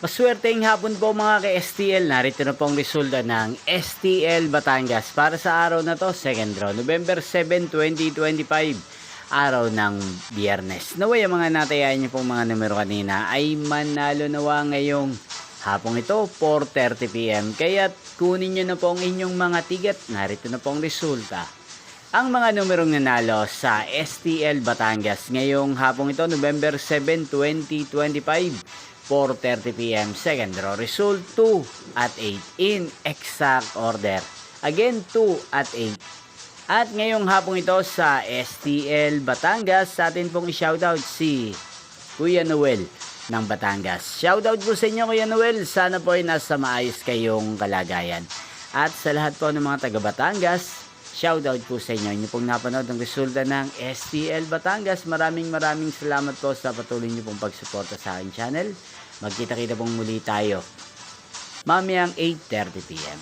Maswerteng hapon po mga ka-STL. Narito na pong resulta ng STL Batangas para sa araw na to, second draw, November 7, 2025, araw ng Biyernes. Naway ang mga natayaan niyo pong mga numero kanina ay manalo nawa ngayong hapong ito, 4:30 PM. Kaya kunin niyo na po ang inyong mga ticket. Narito na pong resulta. Ang mga numerong nanalo sa STL Batangas ngayong hapong ito, November 7, 2025, 4:30 PM, second draw. Result 2 at 8 in exact order. Again, 2 at 8. At ngayong hapong ito sa STL Batangas, sa atin pong i-shoutout si Kuya Noel ng Batangas. Shoutout po sa inyo, Kuya Noel. Sana po ay nasa maayos kayong kalagayan. At sa lahat po ng mga taga Batangas, shoutout po sa inyo. Inyo pong napanood ang resulta ng STL Batangas. Maraming salamat po sa patuloy niyo pong pagsuporta sa aking channel. Magkita-kita pong muli tayo mamayang 8:30 PM.